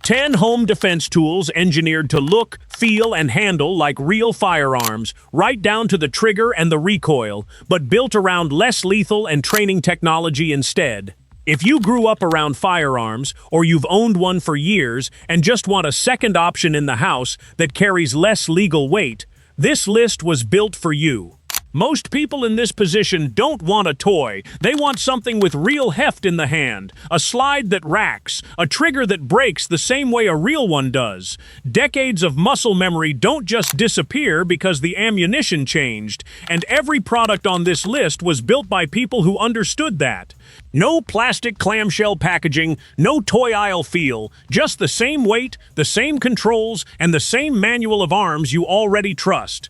10 home defense tools engineered to look, feel, and handle like real firearms, right down to the trigger and the recoil, but built around less lethal and training technology instead. If you grew up around firearms, or you've owned one for years and just want a second option in the house that carries less legal weight, this list was built for you. Most people in this position don't want a toy. They want something with real heft in the hand, a slide that racks, a trigger that breaks the same way a real one does. Decades of muscle memory don't just disappear because the ammunition changed, and every product on this list was built by people who understood that. No plastic clamshell packaging, no toy aisle feel, just the same weight, the same controls, and the same manual of arms you already trust.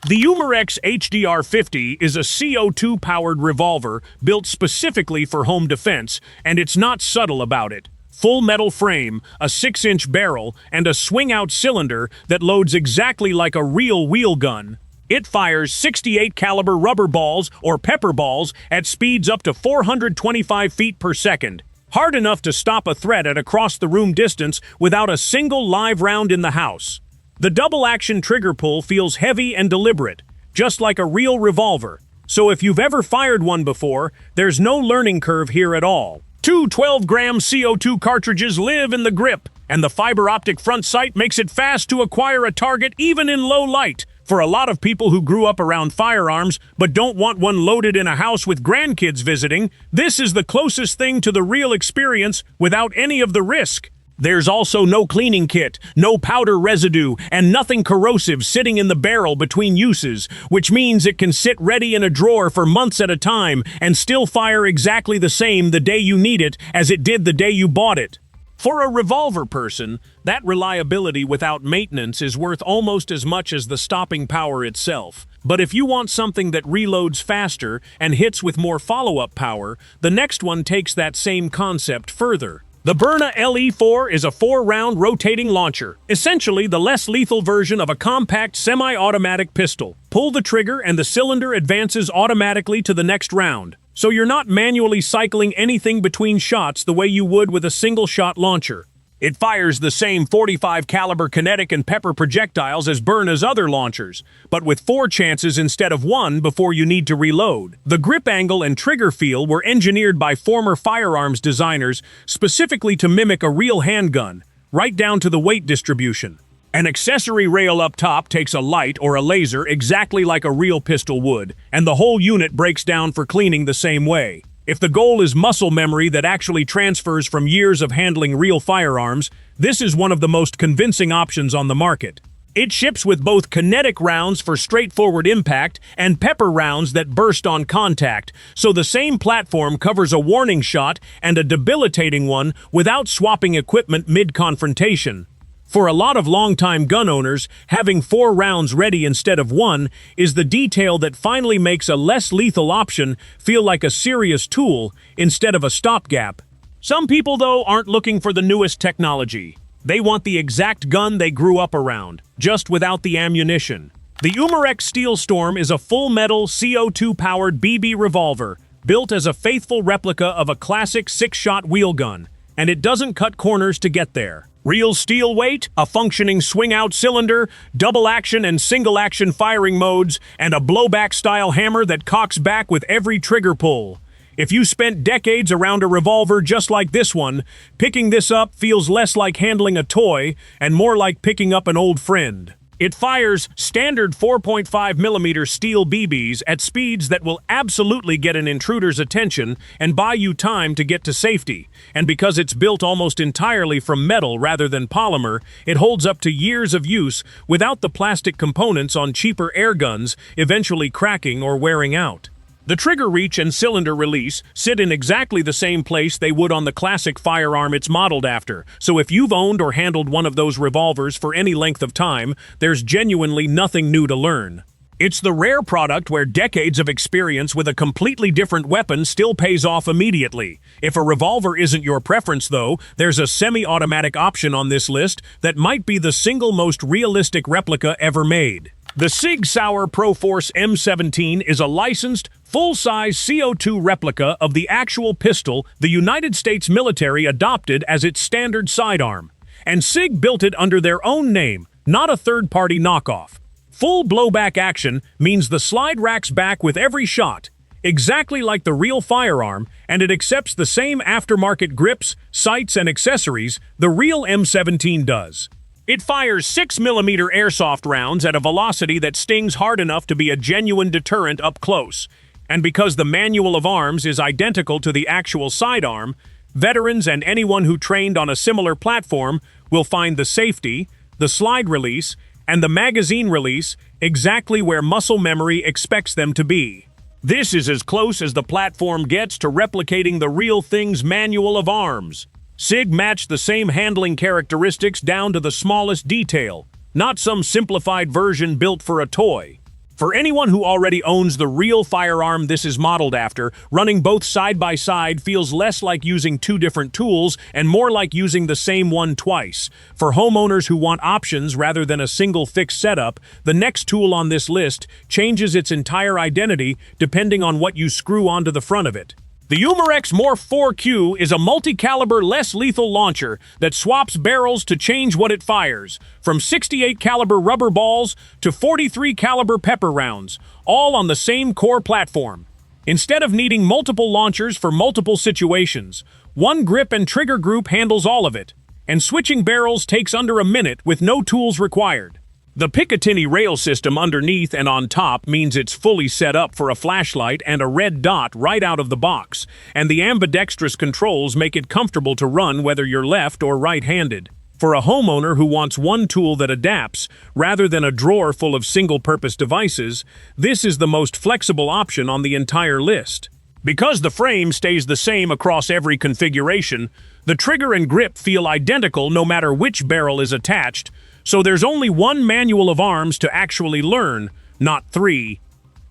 The Umarex Hdr 50 is a CO2-powered revolver built specifically for home defense, and it's not subtle about it. Full metal frame, a 6-inch barrel, and a swing-out cylinder that loads exactly like a real wheel gun. It fires 68 caliber rubber balls or pepper balls at speeds up to 425 feet per second. Hard enough to stop a threat at across-the-room distance without a single live round in the house. The double-action trigger pull feels heavy and deliberate, just like a real revolver. So if you've ever fired one before, there's no learning curve here at all. Two 12-gram CO2 cartridges live in the grip, and the fiber-optic front sight makes it fast to acquire a target even in low light. For a lot of people who grew up around firearms but don't want one loaded in a house with grandkids visiting, this is the closest thing to the real experience without any of the risk. There's also no cleaning kit, no powder residue, and nothing corrosive sitting in the barrel between uses, which means it can sit ready in a drawer for months at a time and still fire exactly the same the day you need it as it did the day you bought it. For a revolver person, that reliability without maintenance is worth almost as much as the stopping power itself. But if you want something that reloads faster and hits with more follow-up power, the next one takes that same concept further. The Byrna LE4 is a 4-round rotating launcher, essentially the less lethal version of a compact semi-automatic pistol. Pull the trigger and the cylinder advances automatically to the next round, so you're not manually cycling anything between shots the way you would with a single-shot launcher. It fires the same .45 caliber kinetic and pepper projectiles as Byrna's other launchers, but with 4 chances instead of 1 before you need to reload. The grip angle and trigger feel were engineered by former firearms designers specifically to mimic a real handgun, right down to the weight distribution. An accessory rail up top takes a light or a laser exactly like a real pistol would, and the whole unit breaks down for cleaning the same way. If the goal is muscle memory that actually transfers from years of handling real firearms, this is one of the most convincing options on the market. It ships with both kinetic rounds for straightforward impact and pepper rounds that burst on contact, so the same platform covers a warning shot and a debilitating one without swapping equipment mid-confrontation. For a lot of longtime gun owners, having 4 rounds ready instead of 1 is the detail that finally makes a less lethal option feel like a serious tool instead of a stopgap. Some people, though, aren't looking for the newest technology. They want the exact gun they grew up around, just without the ammunition. The Umarex Steel Storm is a full-metal, CO2-powered BB revolver, built as a faithful replica of a classic 6-shot wheel gun, and it doesn't cut corners to get there. Real steel weight, a functioning swing-out cylinder, double-action and single-action firing modes, and a blowback-style hammer that cocks back with every trigger pull. If you spent decades around a revolver just like this one, picking this up feels less like handling a toy and more like picking up an old friend. It fires standard 4.5mm steel BBs at speeds that will absolutely get an intruder's attention and buy you time to get to safety. And because it's built almost entirely from metal rather than polymer, it holds up to years of use without the plastic components on cheaper air guns eventually cracking or wearing out. The trigger reach and cylinder release sit in exactly the same place they would on the classic firearm it's modeled after, so if you've owned or handled one of those revolvers for any length of time, there's genuinely nothing new to learn. It's the rare product where decades of experience with a completely different weapon still pays off immediately. If a revolver isn't your preference, though, there's a semi-automatic option on this list that might be the single most realistic replica ever made. The Sig Sauer Proforce M17 is a licensed, full-size CO2 replica of the actual pistol the United States military adopted as its standard sidearm. And Sig built it under their own name, not a third-party knockoff. Full blowback action means the slide racks back with every shot, exactly like the real firearm, and it accepts the same aftermarket grips, sights, and accessories the real M17 does. It fires 6mm airsoft rounds at a velocity that stings hard enough to be a genuine deterrent up close. And because the manual of arms is identical to the actual sidearm, veterans and anyone who trained on a similar platform will find the safety, the slide release, and the magazine release exactly where muscle memory expects them to be. This is as close as the platform gets to replicating the real thing's manual of arms. Sig matched the same handling characteristics down to the smallest detail, not some simplified version built for a toy. For anyone who already owns the real firearm this is modeled after, running both side by side feels less like using two different tools and more like using the same one twice. For homeowners who want options rather than a single fixed setup, the next tool on this list changes its entire identity depending on what you screw onto the front of it. The Umarex Morph 4Q is a multi-caliber, less lethal launcher that swaps barrels to change what it fires, from 68 caliber rubber balls to 43 caliber pepper rounds, all on the same core platform. Instead of needing multiple launchers for multiple situations, one grip and trigger group handles all of it, and switching barrels takes under a minute with no tools required. The Picatinny rail system underneath and on top means it's fully set up for a flashlight and a red dot right out of the box, and the ambidextrous controls make it comfortable to run whether you're left or right-handed. For a homeowner who wants one tool that adapts, rather than a drawer full of single-purpose devices, this is the most flexible option on the entire list. Because the frame stays the same across every configuration, the trigger and grip feel identical no matter which barrel is attached, so there's only one manual of arms to actually learn, not three.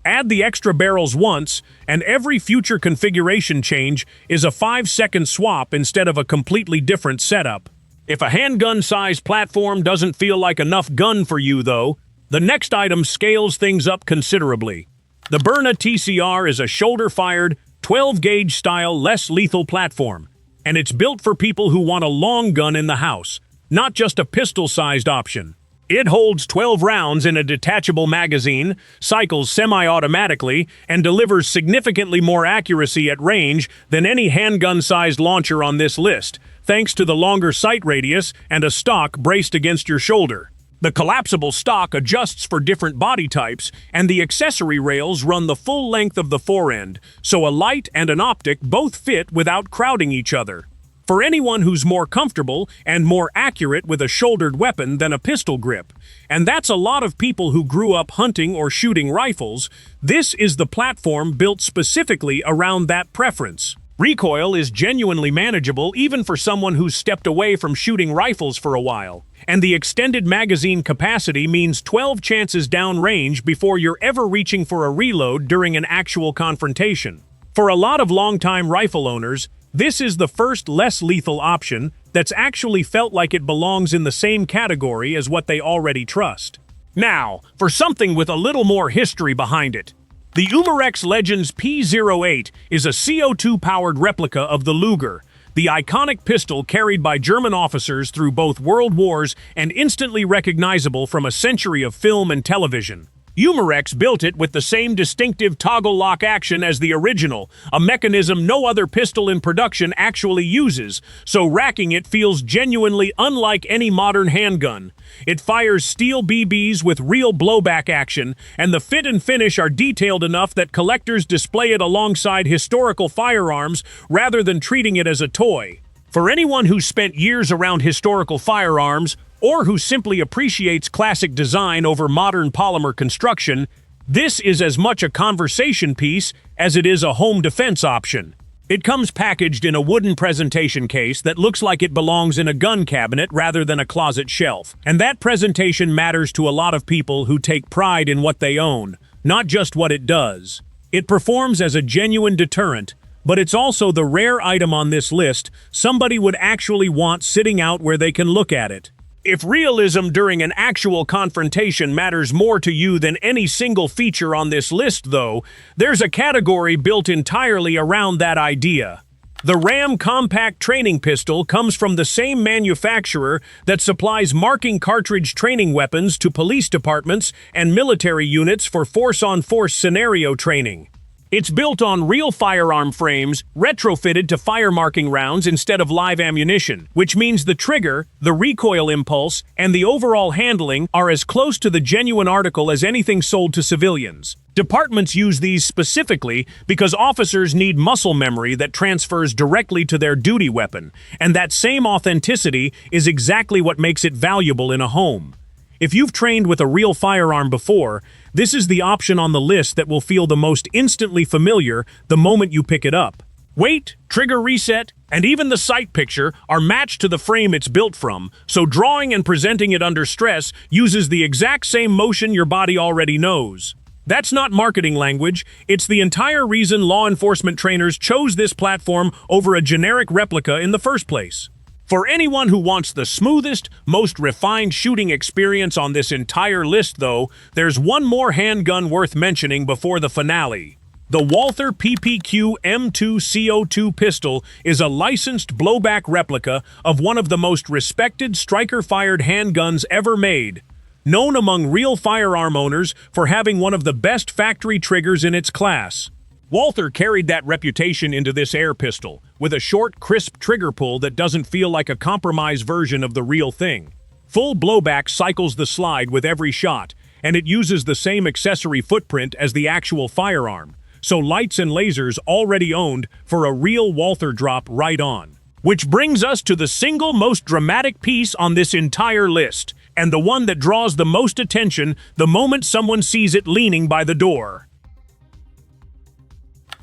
Add the extra barrels once, and every future configuration change is a 5-second swap instead of a completely different setup. If a handgun-sized platform doesn't feel like enough gun for you, though, the next item scales things up considerably. The Byrna TCR is a shoulder-fired, 12-gauge style, less lethal platform, and it's built for people who want a long gun in the house, not just a pistol-sized option. It holds 12 rounds in a detachable magazine, cycles semi-automatically, and delivers significantly more accuracy at range than any handgun-sized launcher on this list, thanks to the longer sight radius and a stock braced against your shoulder. The collapsible stock adjusts for different body types, and the accessory rails run the full length of the forend, so a light and an optic both fit without crowding each other. For anyone who's more comfortable and more accurate with a shouldered weapon than a pistol grip, and that's a lot of people who grew up hunting or shooting rifles, this is the platform built specifically around that preference. Recoil is genuinely manageable even for someone who's stepped away from shooting rifles for a while, and the extended magazine capacity means 12 chances downrange before you're ever reaching for a reload during an actual confrontation. For a lot of longtime rifle owners, this is the first less lethal option that's actually felt like it belongs in the same category as what they already trust. Now, for something with a little more history behind it. The Umarex Legends P08 is a CO2-powered replica of the Luger, the iconic pistol carried by German officers through both world wars and instantly recognizable from a century of film and television. Umarex built it with the same distinctive toggle lock action as the original, a mechanism no other pistol in production actually uses, so racking it feels genuinely unlike any modern handgun. It fires steel BBs with real blowback action, and the fit and finish are detailed enough that collectors display it alongside historical firearms rather than treating it as a toy. For anyone who's spent years around historical firearms, or who simply appreciates classic design over modern polymer construction, this is as much a conversation piece as it is a home defense option. It comes packaged in a wooden presentation case that looks like it belongs in a gun cabinet rather than a closet shelf. And that presentation matters to a lot of people who take pride in what they own, not just what it does. It performs as a genuine deterrent, but it's also the rare item on this list somebody would actually want sitting out where they can look at it. If realism during an actual confrontation matters more to you than any single feature on this list, though, there's a category built entirely around that idea. The RAM Compact Training Pistol comes from the same manufacturer that supplies marking cartridge training weapons to police departments and military units for force-on-force scenario training. It's built on real firearm frames, retrofitted to fire-marking rounds instead of live ammunition, which means the trigger, the recoil impulse, and the overall handling are as close to the genuine article as anything sold to civilians. Departments use these specifically because officers need muscle memory that transfers directly to their duty weapon, and that same authenticity is exactly what makes it valuable in a home. If you've trained with a real firearm before, this is the option on the list that will feel the most instantly familiar the moment you pick it up. Weight, trigger reset, and even the sight picture are matched to the frame it's built from, so drawing and presenting it under stress uses the exact same motion your body already knows. That's not marketing language, it's the entire reason law enforcement trainers chose this platform over a generic replica in the first place. For anyone who wants the smoothest, most refined shooting experience on this entire list, though, there's one more handgun worth mentioning before the finale. The Walther PPQ M2 CO2 pistol is a licensed blowback replica of one of the most respected striker-fired handguns ever made, known among real firearm owners for having one of the best factory triggers in its class. Walther carried that reputation into this air pistol, with a short, crisp trigger pull that doesn't feel like a compromised version of the real thing. Full blowback cycles the slide with every shot, and it uses the same accessory footprint as the actual firearm, so lights and lasers already owned for a real Walther drop right on. Which brings us to the single most dramatic piece on this entire list, and the one that draws the most attention the moment someone sees it leaning by the door.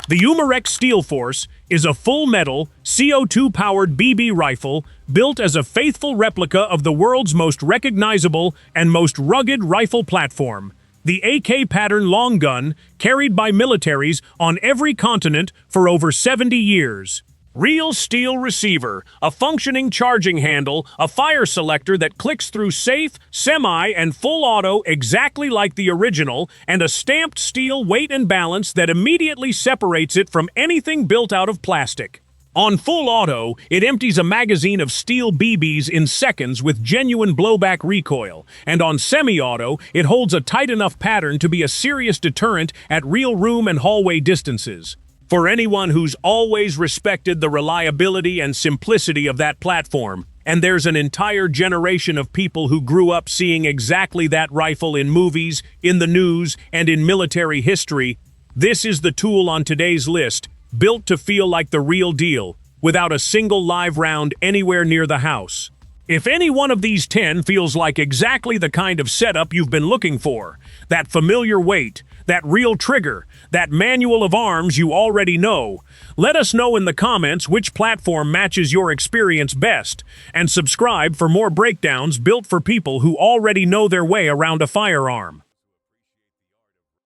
The Umarex Steel Force is a full-metal, CO2-powered BB rifle built as a faithful replica of the world's most recognizable and most rugged rifle platform, the AK pattern long gun carried by militaries on every continent for over 70 years. Real steel receiver, a functioning charging handle, a fire selector that clicks through safe, semi, and full auto exactly like the original, and a stamped steel weight and balance that immediately separates it from anything built out of plastic. On full auto, it empties a magazine of steel BBs in seconds with genuine blowback recoil, and on semi-auto, it holds a tight enough pattern to be a serious deterrent at real room and hallway distances. For anyone who's always respected the reliability and simplicity of that platform, and there's an entire generation of people who grew up seeing exactly that rifle in movies, in the news, and in military history, this is the tool on today's list, built to feel like the real deal, without a single live round anywhere near the house. If any one of these 10 feels like exactly the kind of setup you've been looking for, that familiar weight, that real trigger, that manual of arms you already know, let us know in the comments which platform matches your experience best, and subscribe for more breakdowns built for people who already know their way around a firearm.